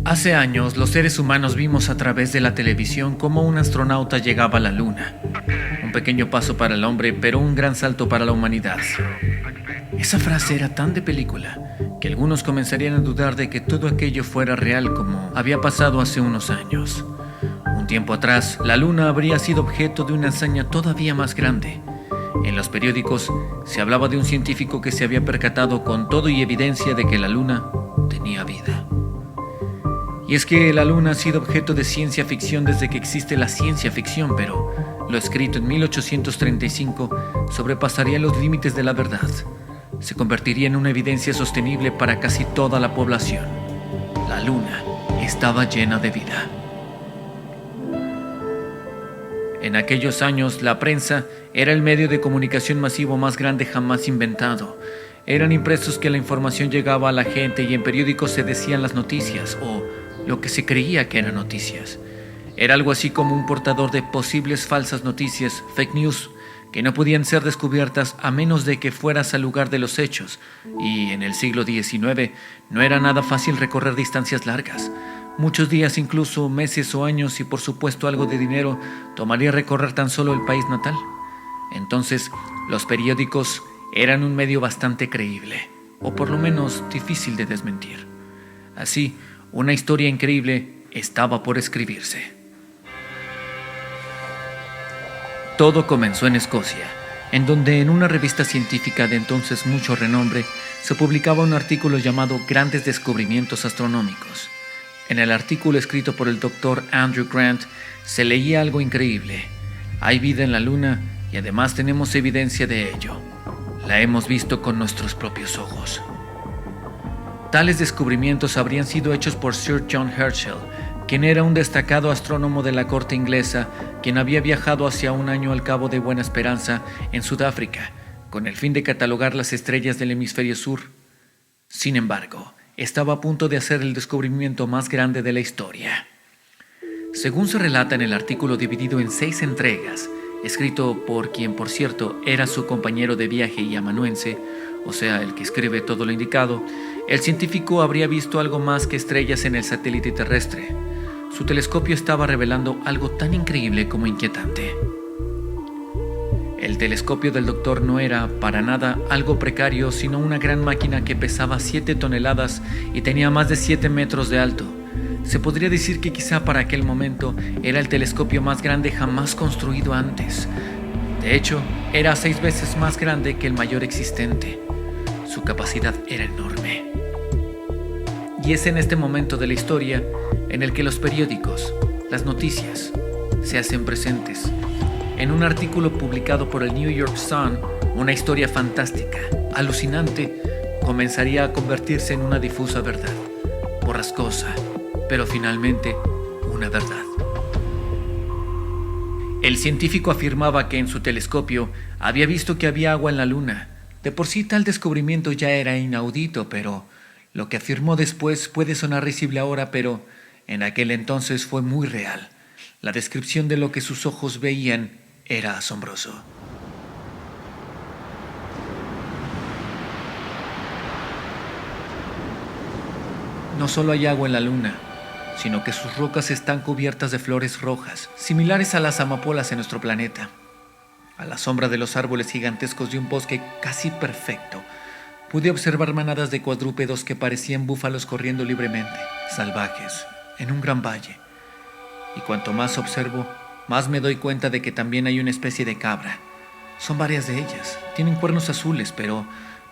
Hace años, los seres humanos vimos a través de la televisión cómo un astronauta llegaba a la Luna. Un pequeño paso para el hombre, pero un gran salto para la humanidad. Esa frase era tan de película que algunos comenzarían a dudar de que todo aquello fuera real como había pasado hace unos años. Un tiempo atrás, la Luna habría sido objeto de una hazaña todavía más grande. En los periódicos se hablaba de un científico que se había percatado con todo y evidencia de que la Luna tenía vida. Y es que la Luna ha sido objeto de ciencia ficción desde que existe la ciencia ficción, pero lo escrito en 1835 sobrepasaría los límites de la verdad. Se convertiría en una evidencia sostenible para casi toda la población. La Luna estaba llena de vida. En aquellos años, la prensa era el medio de comunicación masivo más grande jamás inventado. Eran impresos que la información llegaba a la gente y en periódicos se decían las noticias o lo que se creía que eran noticias. Era algo así como un portador de posibles falsas noticias, fake news, que no podían ser descubiertas a menos de que fueras al lugar de los hechos. Y en el siglo XIX no era nada fácil recorrer distancias largas. Muchos días, incluso meses o años, y por supuesto algo de dinero, tomaría recorrer tan solo el país natal. Entonces, los periódicos eran un medio bastante creíble, o por lo menos difícil de desmentir. Así, una historia increíble estaba por escribirse. Todo comenzó en Escocia, en donde en una revista científica de entonces mucho renombre se publicaba un artículo llamado Grandes Descubrimientos Astronómicos. En el artículo escrito por el Dr. Andrew Grant se leía algo increíble. Hay vida en la Luna y además tenemos evidencia de ello. La hemos visto con nuestros propios ojos. Tales descubrimientos habrían sido hechos por Sir John Herschel, quien era un destacado astrónomo de la corte inglesa, quien había viajado hacia un año al Cabo de Buena Esperanza, en Sudáfrica, con el fin de catalogar las estrellas del hemisferio sur. Sin embargo, estaba a punto de hacer el descubrimiento más grande de la historia. Según se relata en el artículo dividido en 6 entregas, escrito por quien, por cierto, era su compañero de viaje y amanuense, o sea, el que escribe todo lo indicado, el científico habría visto algo más que estrellas en el satélite terrestre. Su telescopio estaba revelando algo tan increíble como inquietante. El telescopio del doctor no era, para nada, algo precario, sino una gran máquina que pesaba 7 toneladas y tenía más de 7 metros de alto. Se podría decir que quizá para aquel momento era el telescopio más grande jamás construido antes. De hecho, era 6 veces más grande que el mayor existente. Su capacidad era enorme. Y es en este momento de la historia en el que los periódicos, las noticias, se hacen presentes. En un artículo publicado por el New York Sun, una historia fantástica, alucinante, comenzaría a convertirse en una difusa verdad, borrascosa, pero finalmente una verdad. El científico afirmaba que en su telescopio había visto que había agua en la Luna. De por sí tal descubrimiento ya era inaudito, pero lo que afirmó después puede sonar risible ahora, pero en aquel entonces fue muy real. La descripción de lo que sus ojos veían era asombroso. No solo hay agua en la Luna, sino que sus rocas están cubiertas de flores rojas, similares a las amapolas en nuestro planeta. A la sombra de los árboles gigantescos de un bosque casi perfecto, pude observar manadas de cuadrúpedos que parecían búfalos corriendo libremente, salvajes, en un gran valle. Y cuanto más observo, más me doy cuenta de que también hay una especie de cabra. Son varias de ellas, tienen cuernos azules, pero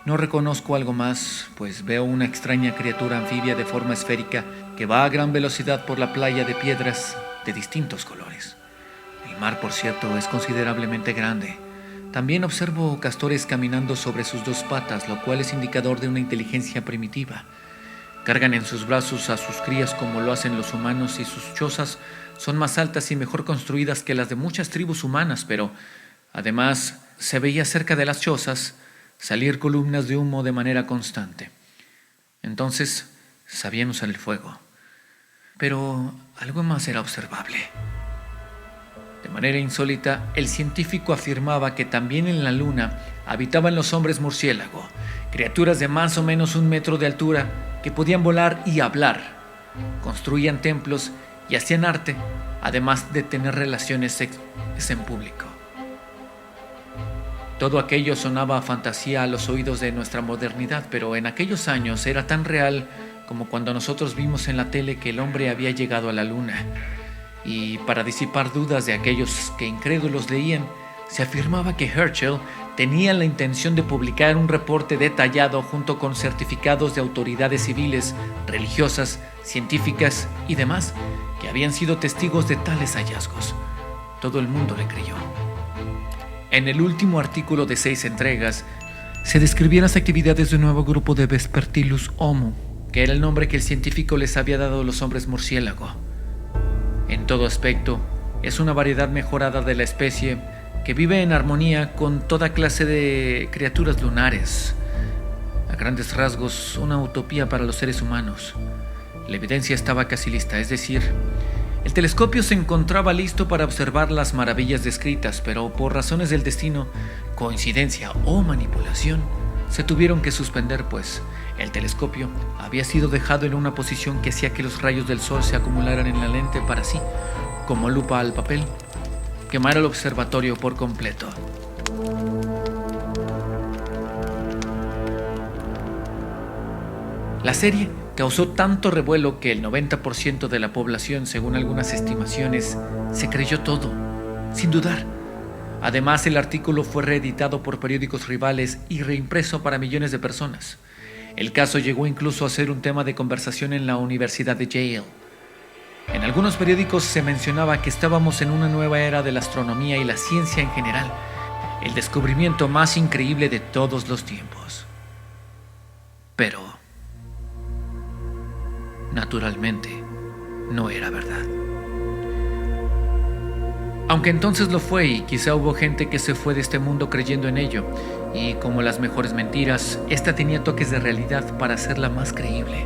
no reconozco algo más, pues veo una extraña criatura anfibia de forma esférica que va a gran velocidad por la playa de piedras de distintos colores. El mar, por cierto, es considerablemente grande. También observo castores caminando sobre sus 2 patas, lo cual es indicador de una inteligencia primitiva. Cargan en sus brazos a sus crías como lo hacen los humanos y sus chozas son más altas y mejor construidas que las de muchas tribus humanas, pero además se veía cerca de las chozas salir columnas de humo de manera constante. Entonces sabían usar el fuego. Pero algo más era observable. De manera insólita, el científico afirmaba que también en la Luna habitaban los hombres murciélago, criaturas de más o menos 1 metro de altura que podían volar y hablar. construían templos y hacían arte, además de tener relaciones sexuales en público. Todo aquello sonaba a fantasía a los oídos de nuestra modernidad, pero en aquellos años era tan real como cuando nosotros vimos en la tele que el hombre había llegado a la luna. Y para disipar dudas de aquellos que incrédulos leían, se afirmaba que Herschel tenía la intención de publicar un reporte detallado junto con certificados de autoridades civiles, religiosas, científicas y demás, que habían sido testigos de tales hallazgos. Todo el mundo le creyó. En el último artículo de 6 entregas, se describían las actividades de un nuevo grupo de Vespertilus homo, que era el nombre que el científico les había dado a los hombres murciélago. En todo aspecto, es una variedad mejorada de la especie que vive en armonía con toda clase de criaturas lunares. A grandes rasgos, una utopía para los seres humanos. La evidencia estaba casi lista, es decir, el telescopio se encontraba listo para observar las maravillas descritas, pero por razones del destino, coincidencia o manipulación, se tuvieron que suspender, pues el telescopio había sido dejado en una posición que hacía que los rayos del sol se acumularan en la lente para así, como lupa al papel, quemar el observatorio por completo. La serie causó tanto revuelo que el 90% de la población, según algunas estimaciones, se creyó todo, sin dudar. Además, el artículo fue reeditado por periódicos rivales y reimpreso para millones de personas. El caso llegó incluso a ser un tema de conversación en la Universidad de Yale. En algunos periódicos se mencionaba que estábamos en una nueva era de la astronomía y la ciencia en general, el descubrimiento más increíble de todos los tiempos. Pero, naturalmente, no era verdad. Aunque entonces lo fue y quizá hubo gente que se fue de este mundo creyendo en ello, y como las mejores mentiras, esta tenía toques de realidad para hacerla más creíble.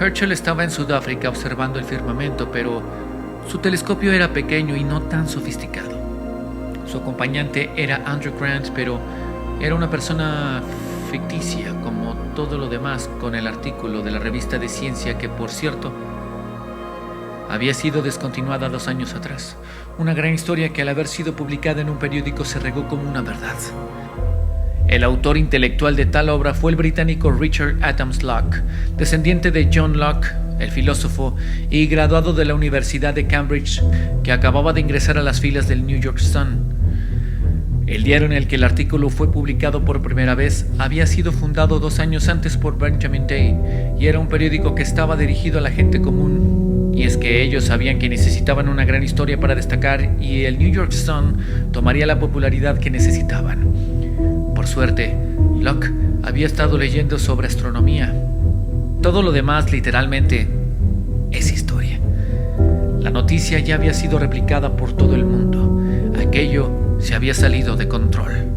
Herschel estaba en Sudáfrica observando el firmamento, pero su telescopio era pequeño y no tan sofisticado. Su acompañante era Andrew Grant, pero era una persona ficticia, como todo lo demás, con el artículo de la revista de ciencia que, por cierto, había sido descontinuada 2 años atrás. Una gran historia que al haber sido publicada en un periódico se regó como una verdad. El autor intelectual de tal obra fue el británico Richard Adams Locke, descendiente de John Locke, el filósofo, y graduado de la Universidad de Cambridge, que acababa de ingresar a las filas del New York Sun. El diario en el que el artículo fue publicado por primera vez había sido fundado 2 años antes por Benjamin Day y era un periódico que estaba dirigido a la gente común. Y es que ellos sabían que necesitaban una gran historia para destacar y el New York Sun tomaría la popularidad que necesitaban. Por suerte, Locke había estado leyendo sobre astronomía. Todo lo demás, literalmente, es historia. La noticia ya había sido replicada por todo el mundo. Aquello se había salido de control.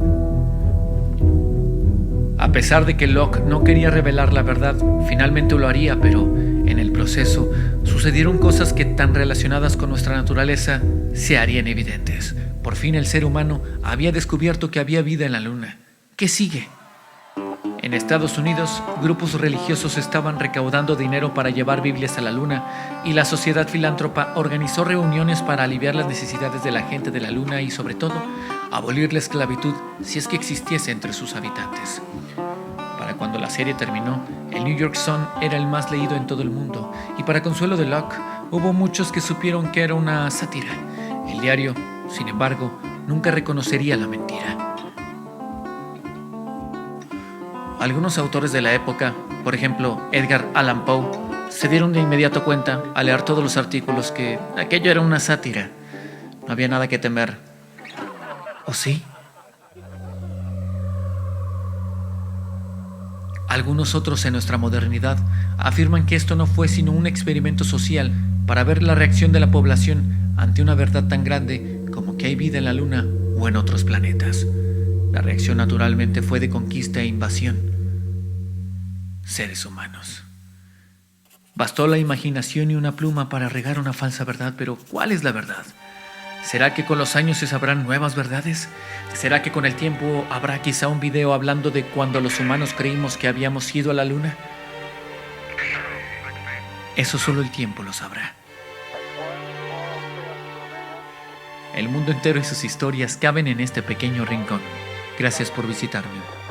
A pesar de que Locke no quería revelar la verdad, finalmente lo haría, pero en el proceso sucedieron cosas que, tan relacionadas con nuestra naturaleza, se harían evidentes. Por fin el ser humano había descubierto que había vida en la luna. ¿Qué sigue? En Estados Unidos, grupos religiosos estaban recaudando dinero para llevar Biblias a la luna y la sociedad filántropa organizó reuniones para aliviar las necesidades de la gente de la luna y, sobre todo, abolir la esclavitud si es que existiese entre sus habitantes. Para cuando la serie terminó, el New York Sun era el más leído en todo el mundo y, para consuelo de Locke, hubo muchos que supieron que era una sátira. El diario, sin embargo, nunca reconocería la mentira. Algunos autores de la época, por ejemplo Edgar Allan Poe, se dieron de inmediato cuenta al leer todos los artículos que aquello era una sátira. No había nada que temer. ¿O sí? Algunos otros en nuestra modernidad afirman que esto no fue sino un experimento social para ver la reacción de la población ante una verdad tan grande como que hay vida en la luna o en otros planetas. La reacción naturalmente fue de conquista e invasión. Seres humanos. Bastó la imaginación y una pluma para regar una falsa verdad, pero ¿cuál es la verdad? ¿Será que con los años se sabrán nuevas verdades? ¿Será que con el tiempo habrá quizá un video hablando de cuando los humanos creímos que habíamos ido a la luna? Eso solo el tiempo lo sabrá. El mundo entero y sus historias caben en este pequeño rincón. Gracias por visitarme.